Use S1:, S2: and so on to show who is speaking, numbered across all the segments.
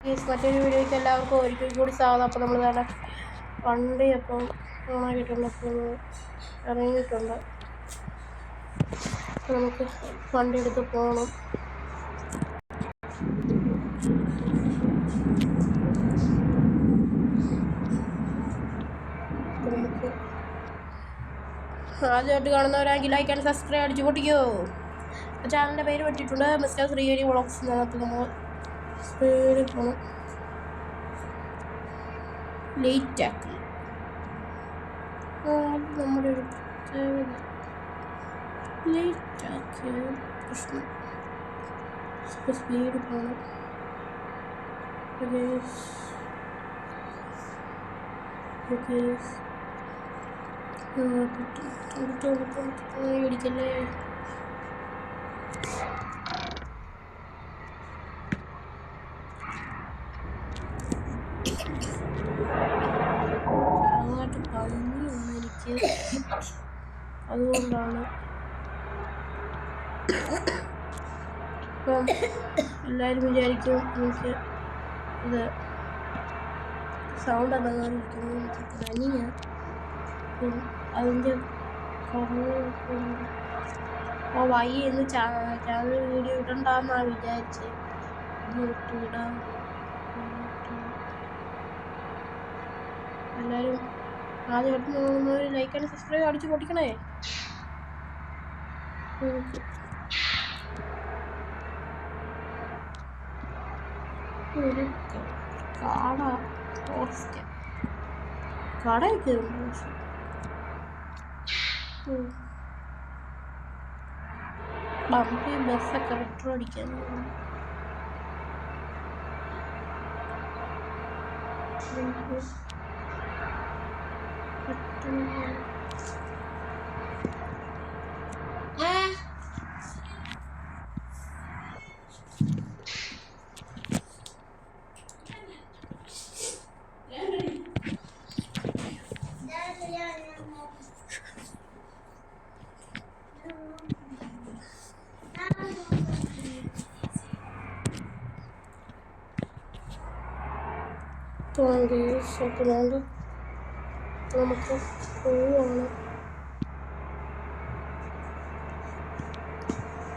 S1: മറ്റൊരു വീഡിയോയ്ക്ക് എല്ലാവർക്കും ഒരിക്കൽ കൂടി സ്വാഗതം. അപ്പോൾ നമ്മൾ വേണ്ട വണ്ടി അപ്പം ഓണാക്കിയിട്ടുണ്ട്. അപ്പോൾ ഇറങ്ങിയിട്ടുണ്ട്. അപ്പോൾ നമുക്ക് വണ്ടി എടുത്ത് പോകണം. നമുക്ക് ആദ്യമായിട്ട് കാണുന്നവരാണെങ്കിൽ ലൈക്ക് ആൻഡ് സബ്സ്ക്രൈബ് അടിച്ചു പൊട്ടിക്കോ. ചാനലിൻ്റെ പേര് പറ്റിയിട്ടുണ്ട്, മിസ്റ്റർ ശ്രീഹരി വ്ളോഗ്സ് എന്നാണ്. അപ്പോൾ നമ്മൾ സ്പീഡിൽ പോകണം. ലേറ്റ് ആക്കി നമ്മുടെ ഒരു ലേറ്റ് ആക്കിയ പ്രശ്നം. സ്പീഡ് പോകണം. ഇടിക്കല്ലേ. അതുകൊണ്ടാണ് ഇപ്പം എല്ലാവരും വിചാരിക്കും എനിക്ക് ഇത് സൗണ്ട് അതാകാതിരിക്കുന്നു. എനിക്ക് പനിയാണ്. അതിൻ്റെ അപ്പോൾ വയ്യ എന്ന് ചാനൽ വീഡിയോ ഇടണ്ടെന്നാണ് വിചാരിച്ചത്. ഇടാം. എല്ലാവരും ആദ്യമായിട്ട് നോക്കുന്നവർ ലൈക്ക് ആൻഡ് സബ്സ്ക്രൈബ് അടിച്ച് പൊട്ടിക്കണേ. ഒരു കാട ഫോറസ്റ്റ് കടയൊക്കെ ഉണ്ട്. പക്ഷേ ബസ്സൊക്കെ പെട്രോൾ അടിക്കാൻ നോക്കുന്നുണ്ട്. നമുക്ക് പോവാണ്.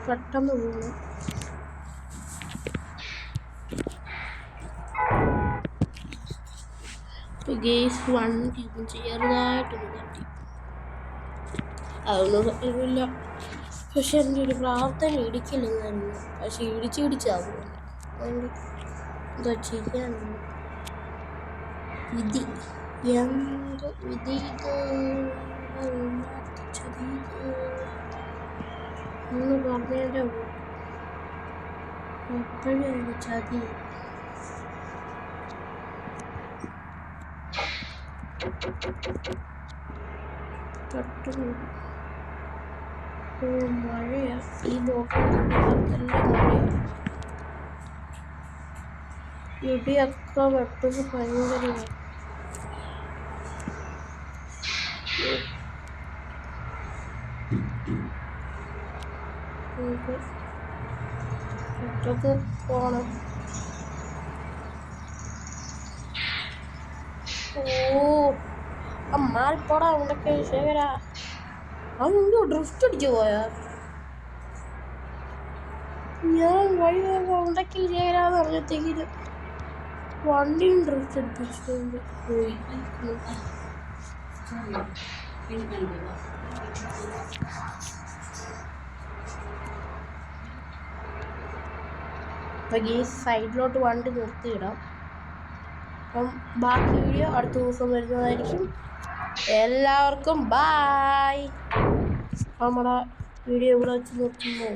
S1: പെട്ടെന്ന് പോകണം. ഗേസ് വണ്ടി ചെറുതായിട്ടൊന്ന് തട്ടി. അതൊന്നും ഇല്ല. പക്ഷെ എൻ്റെ ഒരു പ്രാർത്ഥന ഇടിക്കില്ലെന്നായിരുന്നു. പക്ഷെ ഇടിച്ചാകും. എന്താ ചെയ്യാനുണ്ട്? വിധി എന്ത് വിധി ഒന്ന് പറഞ്ഞതിൻ്റെ എപ്പോഴും അതിൻ്റെ ചതി. പെട്ടെന്ന് മഴയാ. ഈ ബോട്ടിൽ നല്ല മഴയാണ്. ഇടിയൊക്കെ വെട്ടുന്നത് ഭയങ്കരമാണ്. പെട്ടെന്ന് പോണം. മാറിപ്പോടാ ഉണ്ടൊക്കെ ശേഖര. അതെന്തോ ഡ്രിഫ്റ്റ് അടിച്ചു പോയാ. ഞാൻ വഴി ഉണ്ടക്കിൽ ശേഖരാന്ന് പറഞ്ഞത്തേക്കിന് വണ്ടിയും ഡ്രിഫ്റ്റ് അടിപ്പിച്ചിട്ടുണ്ട്. പോയി അപ്പം ഈ സൈഡിലോട്ട് വണ്ടി നിർത്തിയിടാം. അപ്പം ബാക്കി വീഡിയോ അടുത്ത ദിവസം വരുന്നതായിരിക്കും. എല്ലാവർക്കും ബായ്. നമ്മുടെ വീഡിയോ ഇവിടെ വെച്ച് നിർത്തുന്നു.